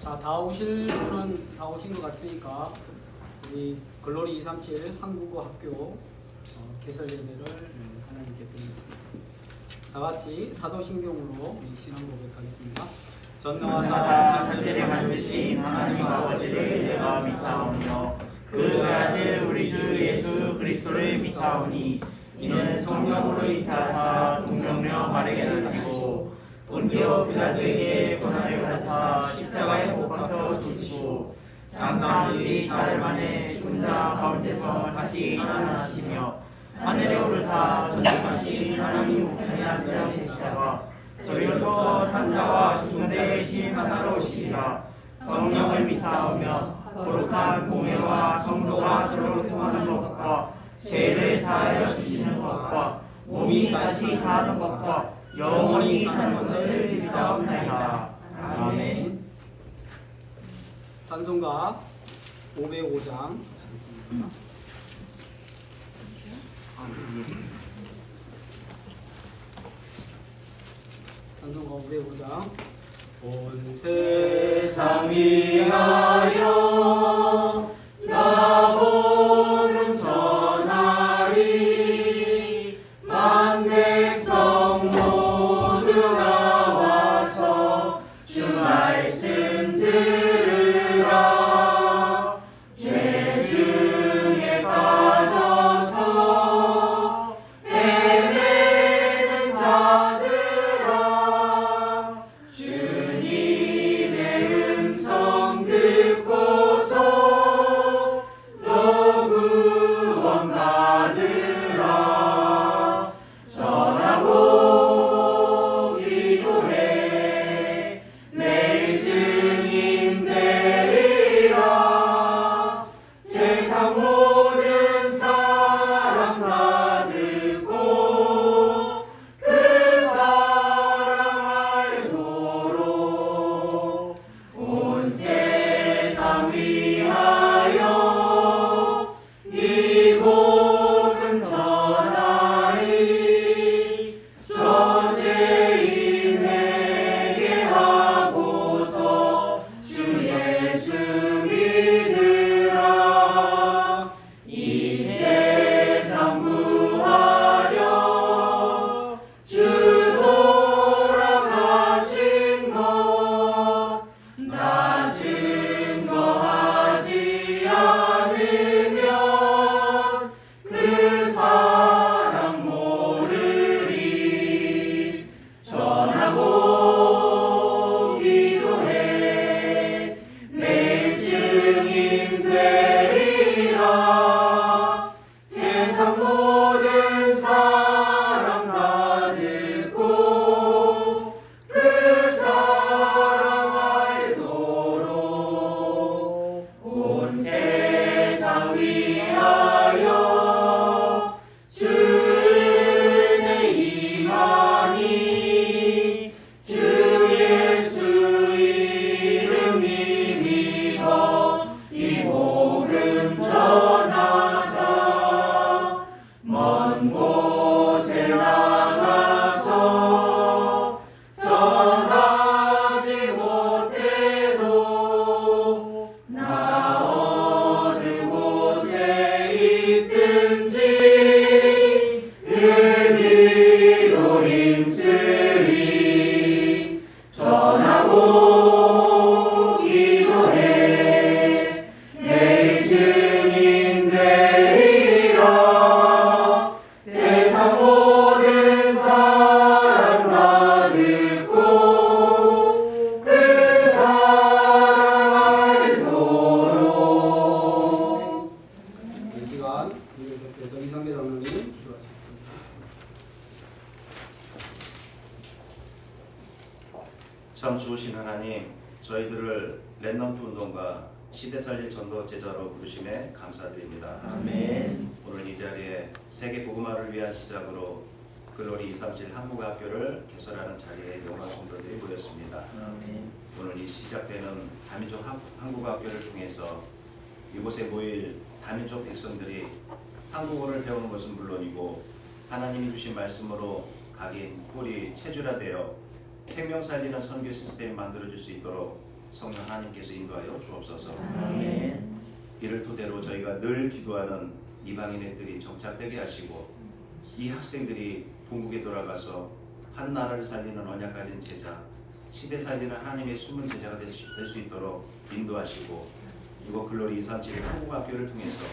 자, 다 오실 분은 다 오신 것 같으니까 우리 글로리 237 한국어 학교 개설 예배를 하나님께 드리겠습니다. 다 같이 사도신경으로 우리 신앙 고백하겠습니다. 전능하사 천지를 만드신 하나님 아버지를 내가 믿사오며 그 아들 우리 주 예수 그리스도를 믿사오니 이는 성령으로 잉타하사 동정녀 마리아를 가지고 본디오 빌라도에게 고난을 받으사 십자가에 못 박혀 죽으시고 장사한 지 4일 만에 죽은 자 가운데서 다시 일어나시며 하늘에 오르사 전능하신 하나님 우편에 앉아 계시다가 저리로서 산자와 죽은 자의 신 만나러 오시리라. 성령을 믿사오며 거룩한 공예와 성도가 서로 통하는 것과 죄를 사하여 주시는 것과 몸이 다시 사는 것과 영원히 사는 것을 믿사옵나이다. 아멘. 찬송가 505장 하시겠습니다. 찬송가 505장. 온 세상 위하여 나보는 전하리 만백성 모두 나와서 주 말씀 들으라. 죄 중에 빠져서 헤매는 자들아 주님의 음성 듣고서 너 구원 받으라. 전하고 기도해 매일 증인 되리라. 세상 모든 사람 다 듣고 그 사랑 알도록 온 세상 위하여 이 복음 전하리. 저죄인에게 하고서 주 예수 믿으라. 이 세상 구하려 주 돌아가신 것 나 증거하지 않으면 그 사랑 모르리. 전하고 기도해 매일 증인 되리라. 세상 모든 사람 다 듣고 그 사랑 알도록 온 세상 위하여 주의 임하니 주 예수 이름이 믿어 이 복음 전하자. 먼 곳에 나가서 전하지 못해도 나 어느 곳에 있든지 의리로 힘쓰리. 전하고 기도해 매일 증인 되리라. 세상 모든 사람 다 듣고 그 사랑 알도록. 이 시간 우리께서 이상배 장로님 기도하시겠습니다. 참 좋으신 하나님, 저희들을 랜덤트 운동과 시대 살릴 전도 제자로 부르심에 감사드립니다. 아멘. 오늘 이 자리에 세계 복음화를 위한 시작으로 글로리 237 한국학교를 개설하는 자리에 영광 성도들이 모였습니다. 아멘. 오늘 이 시작되는 다민족 한국학교를 통해서 이곳에 모일 다민족 백성들이 한국어를 배우는 것은 물론이고 하나님이 주신 말씀으로 각인 꼴이 체질화되어 생명 살리는 선교 시스템이 만들어질 수 있도록 성령 하나님께서 인도하여 주옵소서. 아멘. 이를 토대로 저희가 늘 기도하는 이방인 애들이 정착되게 하시고 이 학생들이 본국에 돌아가서 한 나라를 살리는 언약 가진 제자, 시대 살리는 하나님의 숨은 제자가 될 수 있도록 인도하시고 이곳 글로리 237 한국학교를 통해서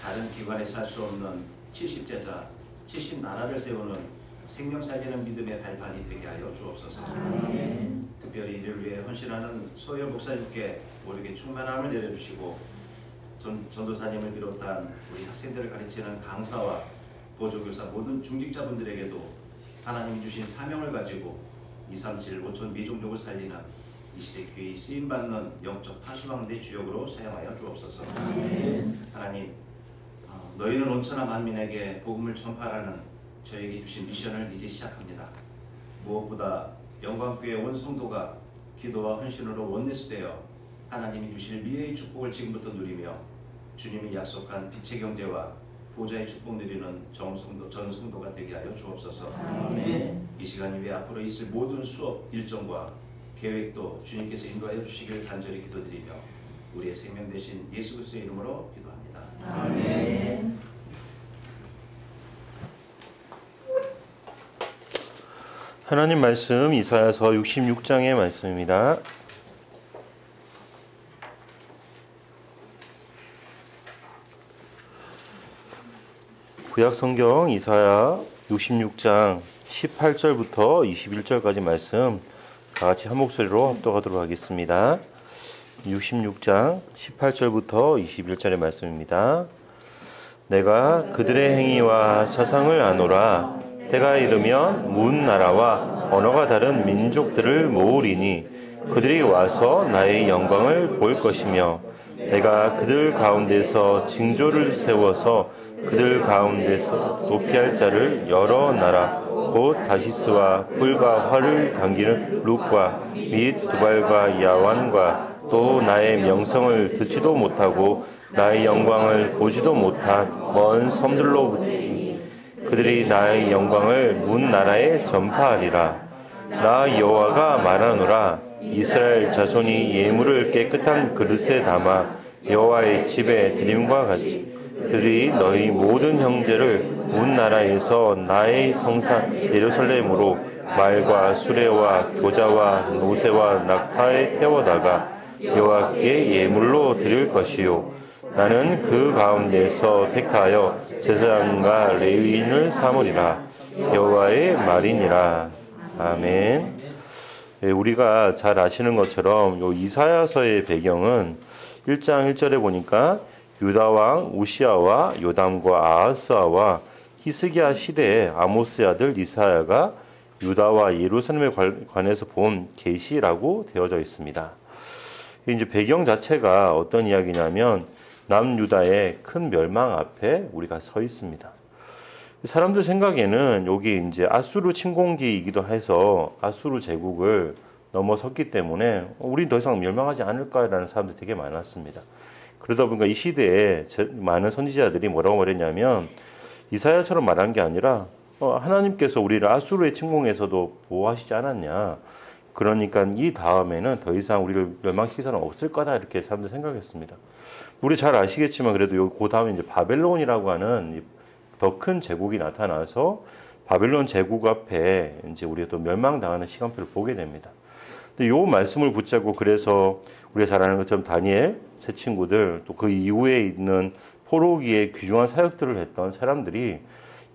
다른 기관에서 할 수 없는 70제자, 70나라를 세우는 생명 살리는 믿음의 발판이 되게 하여 주옵소서. 아멘. 특별히 이를 위해 헌신하는 소열 목사님께 모르게 충만함을 내려주시고 전도사님을 비롯한 우리 학생들을 가르치는 강사와 보조교사 모든 중직자분들에게도 하나님이 주신 사명을 가지고 237 5천 미종족을 살리는 이 시대 귀히 쓰임받는 영적 파수방대 주역으로 사용하여 주옵소서. 하나님, 너희는 온천하 만민에게 복음을 전파하라는 저에게 주신 미션을 이제 시작합니다. 무엇보다 영광교회 온 성도가 기도와 헌신으로 원내스되어 하나님이 주실 미래의 축복을 지금부터 누리며 주님이 약속한 빛의 경제와 보좌의 축복 누리는 전 성도가 되게 하여 주옵소서. 아멘. 이 시간 이후에 앞으로 있을 모든 수업 일정과 계획도 주님께서 인도하여 주시길 간절히 기도드리며 우리의 생명 되신 예수 그리스도의 이름으로 기도합니다. 아멘. 하나님 말씀 이사야서 66장의 말씀입니다. 구약 성경 이사야 66장 18절부터 21절까지 말씀 다 같이 한 목소리로 합독하도록 하겠습니다. 66장 18절부터 21절의 말씀입니다. 내가 그들의 행위와 사상을 아노라. 때가 이르면 문 나라와 언어가 다른 민족들을 모으리니 그들이 와서 나의 영광을 볼 것이며 내가 그들 가운데서 징조를 세워서 그들 가운데서 도피할 자를 여러 나라 곧 다시스와 불과 활을 당기는 룩과 및 두발과 야완과 또 나의 명성을 듣지도 못하고 나의 영광을 보지도 못한 먼 섬들로 그들이 나의 영광을 문 나라에 전파하리라. 나 여호와가 말하노라. 이스라엘 자손이 예물을 깨끗한 그릇에 담아 여호와의 집에 드림과 같이 그들이 너희 모든 형제를 문 나라에서 나의 성산 예루살렘으로 말과 수레와 교자와 노새와 낙타에 태워다가 여호와께 예물로 드릴 것이요 나는 그 가운데서 택하여 제사장과 레위인을 삼으리라. 여호와의 말이니라. 아멘. 우리가 잘 아시는 것처럼 요 이사야서의 배경은 1장 1절에 보니까 유다 왕 우시아와 요담과 아하스와 히스기야 시대에 아모스의 아들 이사야가 유다와 예루살렘에 관해서 본 계시라고 되어져 있습니다. 이제 배경 자체가 어떤 이야기냐면 남유다의 큰 멸망 앞에 우리가 서 있습니다. 사람들 생각에는 여기 이제 아수르 침공기이기도 해서 아수르 제국을 넘어섰기 때문에 우린 더 이상 멸망하지 않을까라는 사람들이 되게 많았습니다. 그러다 보니까 이 시대에 많은 선지자들이 뭐라고 말했냐면 이사야처럼 말한 게 아니라 하나님께서 우리를 아수르의 침공에서도 보호하시지 않았냐. 그러니까 이 다음에는 더 이상 우리를 멸망시킬 사람 없을 거다 이렇게 사람들이 생각했습니다. 우리 잘 아시겠지만 그래도 그 다음에 이제 바벨론이라고 하는 더 큰 제국이 나타나서 바벨론 제국 앞에 이제 우리가 또 멸망당하는 시간표를 보게 됩니다. 근데 요 말씀을 붙잡고 그래서 우리가 잘 아는 것처럼 다니엘 세 친구들 또 그 이후에 있는 포로기에 귀중한 사역들을 했던 사람들이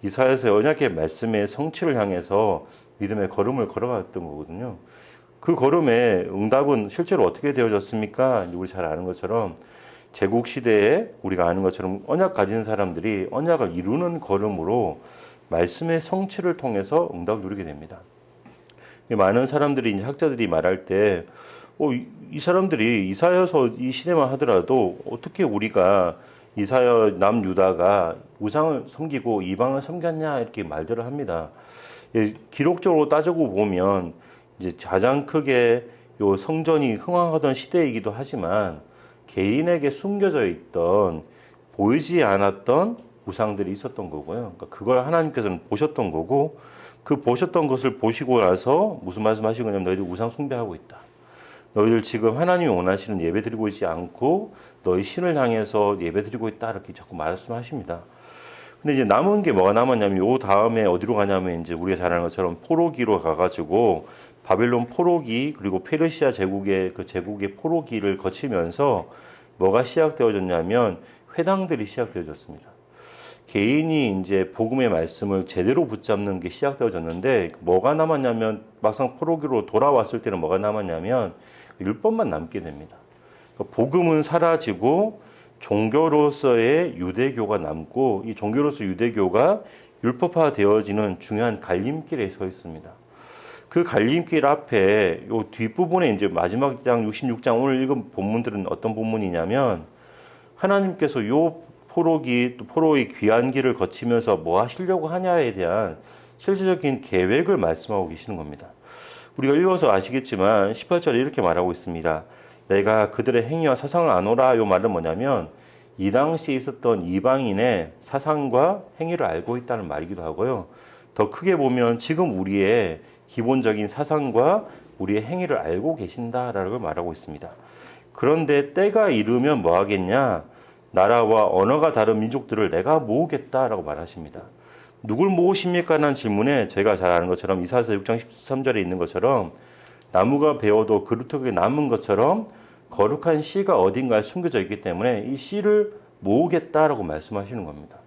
이사야서의 언약의 말씀의 성취를 향해서 믿음의 걸음을 걸어갔던 거거든요. 그 걸음의 응답은 실제로 어떻게 되어졌습니까? 우리 잘 아는 것처럼 제국 시대에 우리가 아는 것처럼 언약 가진 사람들이 언약을 이루는 걸음으로 말씀의 성취를 통해서 응답을 누리게 됩니다. 많은 사람들이 이제 학자들이 말할 때, 이 사람들이 이사야서 이 시대만 하더라도 어떻게 우리가 이사야 남유다가 우상을 섬기고 이방을 섬겼냐 이렇게 말들을 합니다. 기록적으로 따지고 보면 이제 가장 크게 요 성전이 흥왕하던 시대이기도 하지만 개인에게 숨겨져 있던 보이지 않았던 우상들이 있었던 거고요. 그러니까 그걸 하나님께서는 보셨던 거고 그 보셨던 것을 보시고 나서 무슨 말씀하시고 있냐면 너희들 우상 숭배하고 있다. 너희들 지금 하나님이 원하시는 예배 드리고 있지 않고 너희 신을 향해서 예배 드리고 있다 이렇게 자꾸 말씀하십니다. 근데 이제 남은 게 뭐가 남았냐면 요 다음에 어디로 가냐면 이제 우리가 잘 아는 것처럼 포로기로 가가지고 바벨론 포로기 그리고 페르시아 제국의 그 제국의 포로기를 거치면서 뭐가 시작되어졌냐면 회당들이 시작되어졌습니다. 개인이 이제 복음의 말씀을 제대로 붙잡는 게 시작되어졌는데 뭐가 남았냐면 막상 포로기로 돌아왔을 때는 뭐가 남았냐면 율법만 남게 됩니다. 그러니까 복음은 사라지고 종교로서의 유대교가 남고 이 종교로서 유대교가 율법화 되어지는 중요한 갈림길에 서 있습니다. 그 갈림길 앞에 요 뒷부분에 이제 마지막 장 66장 오늘 읽은 본문들은 어떤 본문이냐면 하나님께서 요 포로기 또 포로의 귀한 길을 거치면서 뭐 하시려고 하냐에 대한 실질적인 계획을 말씀하고 계시는 겁니다. 우리가 읽어서 아시겠지만 18절에 이렇게 말하고 있습니다. 내가 그들의 행위와 사상을 아노라. 요 말은 뭐냐면 이 당시에 있었던 이방인의 사상과 행위를 알고 있다는 말이기도 하고요. 더 크게 보면 지금 우리의 기본적인 사상과 우리의 행위를 알고 계신다라는 걸 말하고 있습니다. 그런데 때가 이르면 뭐 하겠냐? 나라와 언어가 다른 민족들을 내가 모으겠다라고 말하십니다. 누굴 모으십니까? 라는 질문에 제가 잘 아는 것처럼 이사야서 6장 13절에 있는 것처럼 나무가 베어도 그루터기에 남은 것처럼 거룩한 씨가 어딘가에 숨겨져 있기 때문에 이 씨를 모으겠다라고 말씀하시는 겁니다.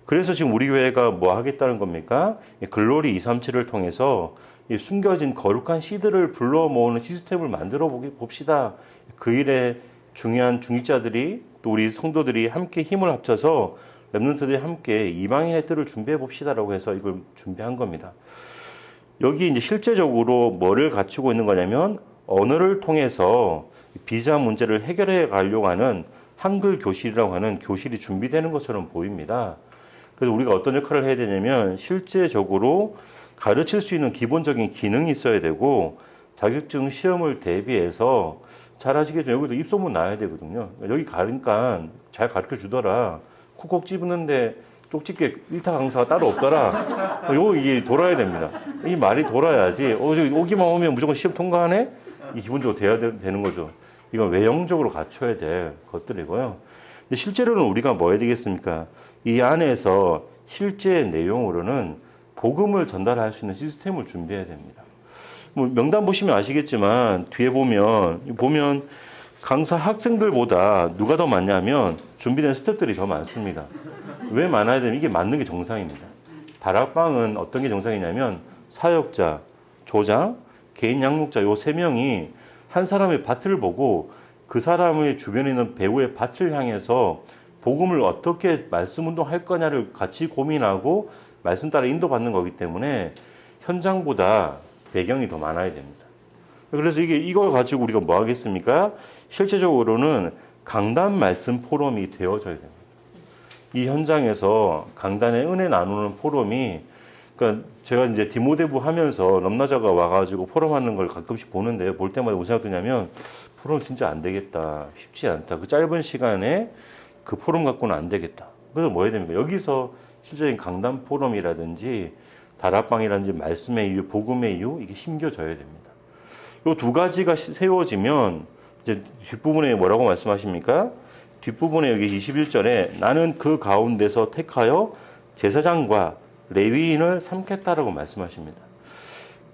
그래서 지금 우리 교회가 뭐 하겠다는 겁니까? 글로리 237을 통해서 이 숨겨진 거룩한 씨들을 불러 모으는 시스템을 만들어 봅시다. 그 일에 중요한 중직자들이 또 우리 성도들이 함께 힘을 합쳐서 렘넌트들이 함께 이방인의 뜻을 준비해 봅시다라고 해서 이걸 준비한 겁니다. 여기 이제 실제적으로 뭐를 갖추고 있는 거냐면 언어를 통해서 비자 문제를 해결해 가려고 하는 한글 교실이라고 하는 교실이 준비되는 것처럼 보입니다. 그래서 우리가 어떤 역할을 해야 되냐면 실제적으로 가르칠 수 있는 기본적인 기능이 있어야 되고 자격증 시험을 대비해서 잘 아시겠죠? 여기도 입소문 나야 되거든요. 여기 가니까 잘 가르쳐 주더라. 콕콕 집는데 쪽집게 1타 강사가 따로 없더라. 이게 돌아야 됩니다. 이 말이 돌아야지. 오기만 오면 무조건 시험 통과하네? 이 기본적으로 돼야 되는 거죠. 이건 외형적으로 갖춰야 될 것들이고요. 근데 실제로는 우리가 뭐 해야 되겠습니까? 이 안에서 실제 내용으로는 복음을 전달할 수 있는 시스템을 준비해야 됩니다. 뭐 명단 보시면 아시겠지만 뒤에 보면 강사 학생들보다 누가 더 많냐면 준비된 스태프들이 더 많습니다. 왜 많아야 되면 이게 맞는 게 정상입니다. 다락방은 어떤 게 정상이냐면 사역자, 조장, 개인 양육자 요 세 명이 한 사람의 밭을 보고 그 사람의 주변에 있는 배우의 밭을 향해서 복음을 어떻게 말씀 운동할 거냐를 같이 고민하고 말씀 따라 인도받는 거기 때문에 현장보다 배경이 더 많아야 됩니다. 그래서 이걸 가지고 우리가 뭐 하겠습니까? 실제적으로는 강단 말씀 포럼이 되어져야 됩니다. 이 현장에서 강단의 은혜 나누는 포럼이 그러니까 제가 이제 디모데부 하면서 럼나자가 와가지고 포럼 하는 걸 가끔씩 보는데 볼 때마다 무슨 생각 드냐면 포럼 진짜 안 되겠다. 쉽지 않다. 그 짧은 시간에 그 포럼 갖고는 안 되겠다. 그래서 뭐 해야 됩니까? 여기서 실제적인 강단 포럼이라든지 다락방이라든지 말씀의 이유, 복음의 이유 이게 심겨져야 됩니다. 이 두 가지가 세워지면 이제 뒷부분에 뭐라고 말씀하십니까? 뒷부분에 여기 21절에 나는 그 가운데서 택하여 제사장과 레위인을 삼겠다라고 말씀하십니다.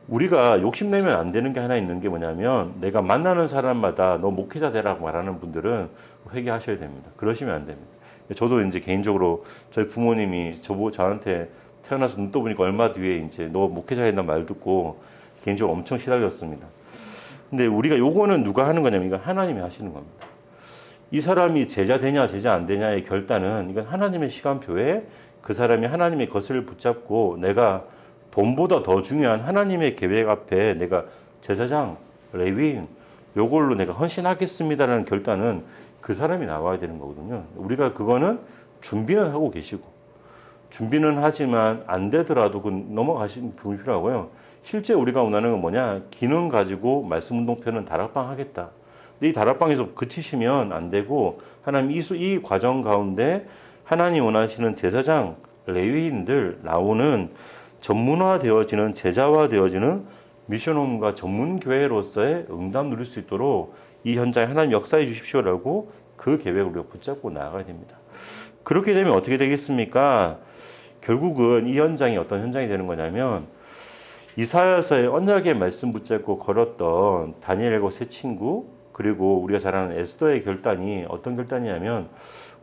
우리가 욕심내면 안 되는 게 하나 있는 게 뭐냐면 내가 만나는 사람마다 너 목회자 되라고 말하는 분들은 회개하셔야 됩니다. 그러시면 안 됩니다. 저도 이제 개인적으로 저희 부모님이 저한테 태어나서 눈 떠보니까 얼마 뒤에 이제 너 목회자 된다는 말 듣고 개인적으로 엄청 시달렸습니다. 근데 우리가 요거는 누가 하는 거냐면 이건 하나님이 하시는 겁니다. 이 사람이 제자 되냐 제자 안 되냐의 결단은 이건 하나님의 시간표에 그 사람이 하나님의 것을 붙잡고 내가 돈보다 더 중요한 하나님의 계획 앞에 내가 제사장, 레위인 요걸로 내가 헌신하겠습니다라는 결단은 그 사람이 나와야 되는 거거든요. 우리가 그거는 준비는 하고 계시고 준비는 하지만 안 되더라도 넘어가시는 부분이 필요하고요. 실제 우리가 원하는 건 뭐냐? 기능 가지고 말씀 운동편은 다락방 하겠다. 근데 이 다락방에서 그치시면 안 되고 하나님 이 과정 가운데 하나님 원하시는 제사장, 레위인들 나오는 전문화되어지는 제자화되어지는 미션홈과 전문교회로서의 응답 누릴 수 있도록 이 현장에 하나님 역사해 주십시오라고 그 계획을 우리가 붙잡고 나아가야 됩니다. 그렇게 되면 어떻게 되겠습니까? 결국은 이 현장이 어떤 현장이 되는 거냐면 이사야서의 언약의 말씀 붙잡고 걸었던 다니엘과 세 친구, 그리고 우리가 잘 아는 에스더의 결단이 어떤 결단이냐면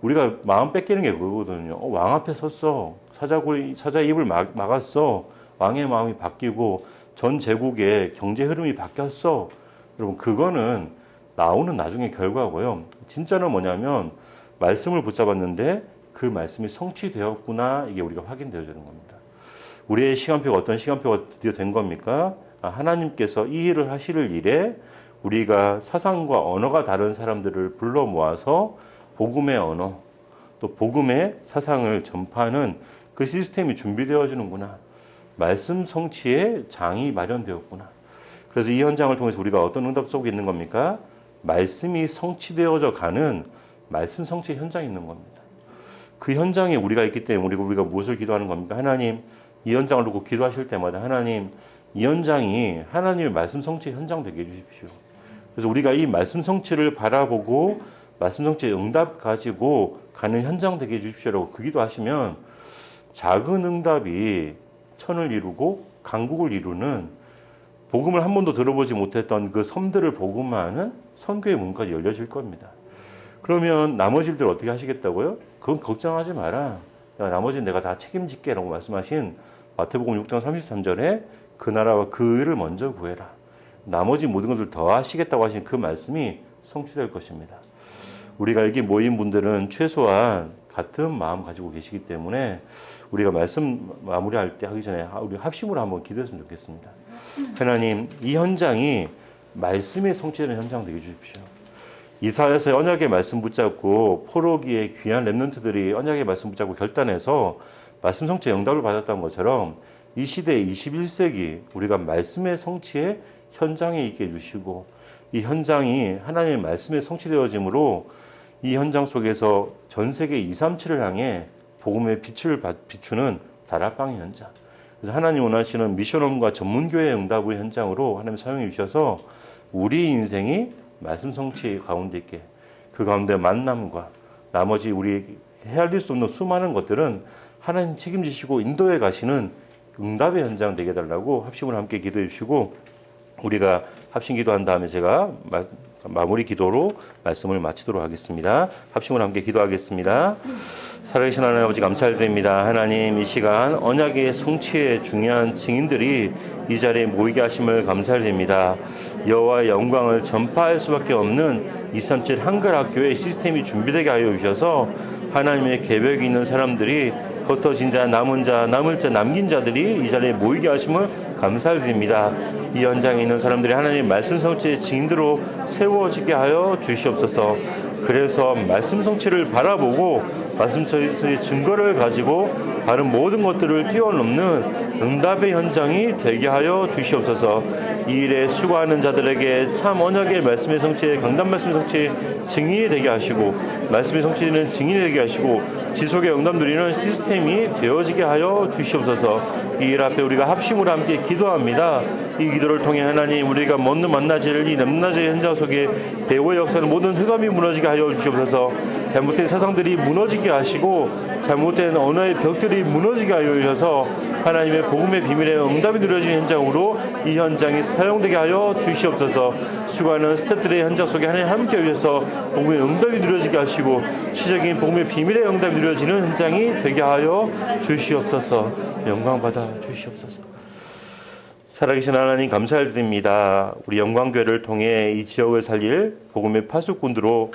우리가 마음 뺏기는 게 그거거든요. 왕 앞에 섰어. 사자 입을 막았어. 왕의 마음이 바뀌고 전 제국의 경제 흐름이 바뀌었어. 여러분, 그거는 나오는 나중에 결과고요. 진짜는 뭐냐면 말씀을 붙잡았는데 그 말씀이 성취되었구나, 이게 우리가 확인되어지는 겁니다. 우리의 시간표가 어떤 시간표가 드디어 된 겁니까? 하나님께서 이 일을 하실 일에 우리가 사상과 언어가 다른 사람들을 불러 모아서 복음의 언어, 또 복음의 사상을 전파하는 그 시스템이 준비되어지는구나. 말씀 성취의 장이 마련되었구나. 그래서 이 현장을 통해서 우리가 어떤 응답 속에 있는 겁니까? 말씀이 성취되어져 가는 말씀 성취 현장이 있는 겁니다. 그 현장에 우리가 있기 때문에 우리가 무엇을 기도하는 겁니까? 하나님, 이 현장을 놓고 기도하실 때마다 하나님, 이 현장이 하나님의 말씀 성취 현장 되게 해주십시오. 그래서 우리가 이 말씀 성취를 바라보고 말씀 성취의 응답 가지고 가는 현장 되게 해주십시오라고 그 기도하시면 작은 응답이 천을 이루고 강국을 이루는, 복음을 한 번도 들어보지 못했던 그 섬들을 복음화하는 선교의 문까지 열려질 겁니다. 그러면 나머지 일들 어떻게 하시겠다고요? 그건 걱정하지 마라. 나머지는 내가 다 책임질게 라고 말씀하신 마태복음 6장 33절에 그 나라와 그 의를 먼저 구해라. 나머지 모든 것을 더 하시겠다고 하신 그 말씀이 성취될 것입니다. 우리가 여기 모인 분들은 최소한 같은 마음 가지고 계시기 때문에 우리가 말씀 마무리할 때 하기 전에 우리 합심으로 한번 기도했으면 좋겠습니다. 하나님, 이 현장이 말씀의 성취되는 현장 되게 해주십시오. 이사야서의 언약의 말씀 붙잡고 포로기의 귀한 렘넌트들이 언약의 말씀 붙잡고 결단해서 말씀 성취의 응답을 받았던 것처럼 이 시대 21세기 우리가 말씀의 성취의 현장에 있게 해주시고 이 현장이 하나님의 말씀에 성취되어짐으로 이 현장 속에서 전 세계 237을 향해 복음의 빛을 비추는 다락방의 현장. 그래서 하나님 원하시는 미션홈과 전문교회의 응답의 현장으로 하나님 사용해 주셔서 우리 인생이 말씀 성취 가운데 있게, 그 가운데 만남과 나머지 우리 헤아릴 수 없는 수많은 것들은 하나님 책임지시고 인도해 가시는 응답의 현장 되게 해달라고 합심으로 함께 기도해 주시고, 우리가 합심 기도한 다음에 제가 마무리 기도로 말씀을 마치도록 하겠습니다. 합심으로 함께 기도하겠습니다. 살아계신 하나님 아버지 감사드립니다. 하나님, 이 시간 언약의 성취의 중요한 증인들이 이 자리에 모이게 하심을 감사드립니다. 여호와의 영광을 전파할 수밖에 없는 237 한글학교의 시스템이 준비되게 하여 주셔서 하나님의 계획이 있는 사람들이 흩어진 자, 남은 자, 남을 자, 남긴 자들이 이 자리에 모이게 하심을 감사드립니다. 이 현장에 있는 사람들이 하나님의 말씀 성취의 증인으로 세워지게 하여 주시옵소서. 그래서 말씀 성취를 바라보고 말씀 성취의 증거를 가지고 다른 모든 것들을 뛰어넘는 응답의 현장이 되게 하여 주시옵소서. 이 일에 수고하는 자들에게 참 언약의 말씀의 성취에, 강단 말씀의 성취의 증인이 되게 하시고 말씀의 성취는 증인이 되게 하시고 지속의 응답 누리는 시스템이 되어지게 하여 주시옵소서. 이 일 앞에 우리가 합심으로 함께 기도합니다. 이 기도를 통해 하나님, 우리가 만나질 이 넘나질 현장 속에 배우의 역사는 모든 흑암이 무너지게 하여 주시옵소서. 잘못된 사상들이 무너지게 하시고 잘못된 언어의 벽들이 무너지게 하여 주셔서 하나님의 복음의 비밀의 응답이 누려지는 현장으로 이 현장이 사용되게 하여 주시옵소서. 수고하는 스태프들의 현장 속에 하나님 함께 해주셔서 복음의 응답이 누려지게 하시고 시적인 복음의 비밀의 응답이 누려지는 현장이 되게 하여 주시옵소서. 영광 받아 주시옵소서. 살아계신 하나님 감사드립니다. 우리 영광교회를 통해 이 지역을 살릴 복음의 파수꾼들로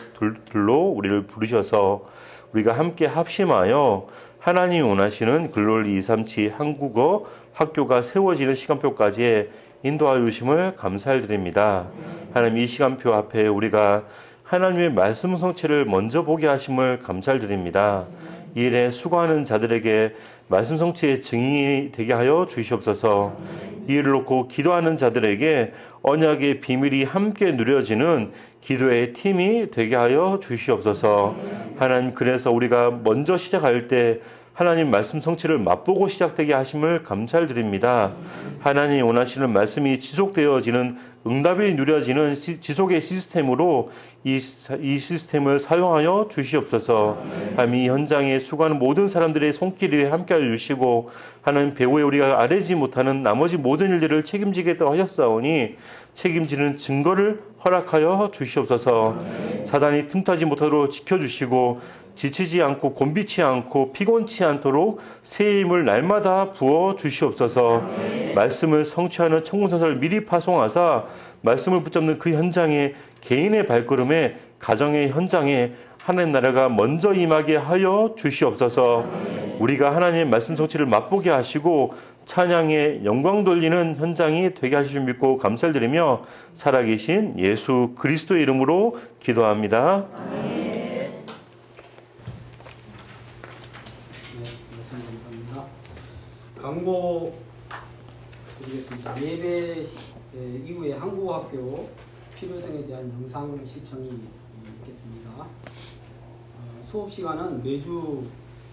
우리를 부르셔서 우리가 함께 합심하여 하나님이 원하시는 글로리 237 한국어 학교가 세워지는 시간표까지 인도하여 주심을 감사드립니다. 하나님, 이 시간표 앞에 우리가 하나님의 말씀 성취를 먼저 보게 하심을 감사드립니다. 이 일에 수고하는 자들에게 말씀 성취의 증인이 되게 하여 주시옵소서. 이 일을 놓고 기도하는 자들에게 언약의 비밀이 함께 누려지는 기도의 팀이 되게 하여 주시옵소서. 하나님, 그래서 우리가 먼저 시작할 때 하나님 말씀 성취를 맛보고 시작되게 하심을 감사를 드립니다. 하나님이 원하시는 말씀이 지속되어지는, 응답이 누려지는 지속의 시스템으로 이 시스템을 사용하여 주시옵소서. 하나님 이 현장에 수고하는 모든 사람들의 손길에 함께하여 주시고, 하나님 배후에 우리가 아뢰지 못하는 나머지 모든 일들을 책임지겠다고 하셨사오니 책임지는 증거를 허락하여 주시옵소서. 사단이 틈타지 못하도록 지켜주시고, 지치지 않고 곤비치 않고 피곤치 않도록 새 힘을 날마다 부어 주시옵소서. 말씀을 성취하는 청문서를 미리 파송하사 말씀을 붙잡는 그 현장에, 개인의 발걸음에, 가정의 현장에 하나님 나라가 먼저 임하게 하여 주시옵소서. 우리가 하나님의 말씀 성취를 맛보게 하시고 찬양에 영광 돌리는 현장이 되게 하실 줄 믿고 감사를 드리며 살아계신 예수 그리스도의 이름으로 기도합니다. 네, 말씀 감사합니다. 광고 드리겠습니다. 예배 이후에 한국어학교 필요성에 대한 영상 시청이 있겠습니다. 수업 시간은 매주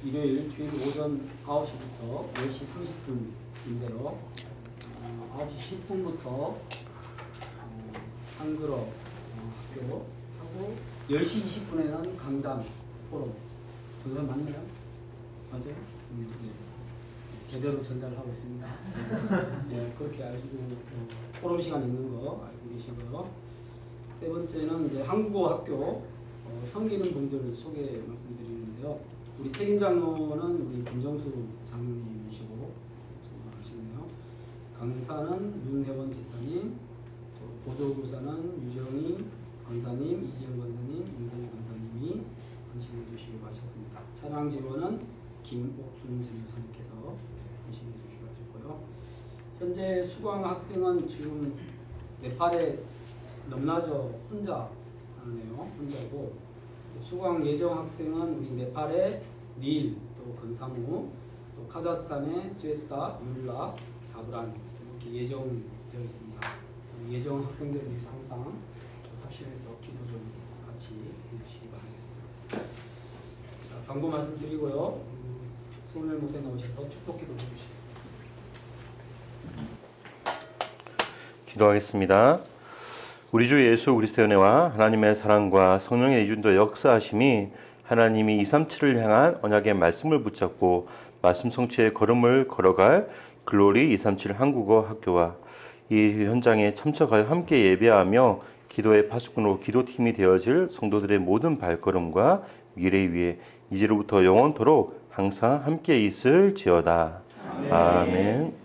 일요일 주일 오전 9시부터 10시 30분인데요. 9시 10분부터 한글어 학교 하고 10시 20분에는 강단 포럼. 전달 맞나요? 맞아요? 네. 제대로 전달하고 있습니다. 네, 그렇게 아시고 포럼 시간 있는 거 알고 계시고요. 세 번째는 이제 한국어 학교 섬기는 분들 소개 말씀드리는데요. 우리 책임 장로는 우리 김정수 장로님이시고 정말 아시네요. 강사는 윤혜원 지사님, 또 보조교사는 유정희 권사님, 이지영 권사님, 임선희 권사님이 헌신해 주시고 하셨습니다. 찬양 지원은 김옥순 전도사님께서 헌신해 주시고 하셨고요. 현재 수강 학생은 지금 네팔에 넘나져 혼자 하네요. 혼자고 수강 예정 학생은 우리 네팔의 닐, 또 건사무, 또 카자흐스탄의 스웨타, 율라, 가브란 이렇게 예정되어 있습니다. 예정 학생들을 위해서 항상 합심해서 기도 좀 같이 해주시기 바라겠습니다. 자, 광고 말씀드리고요. 손을 목사 나오셔서 축복기도 해주시겠습니다. 기도하겠습니다. 우리 주 예수 그리스도의 은혜와 하나님의 사랑과 성령의 이준도 역사하심이 하나님이 237을 향한 언약의 말씀을 붙잡고 말씀 성취의 걸음을 걸어갈 글로리 237 한국어 학교와 이 현장에 참석하여 함께 예배하며 기도의 파수꾼으로 기도팀이 되어질 성도들의 모든 발걸음과 미래 위에 이제로부터 영원토록 항상 함께 있을지어다. 아멘.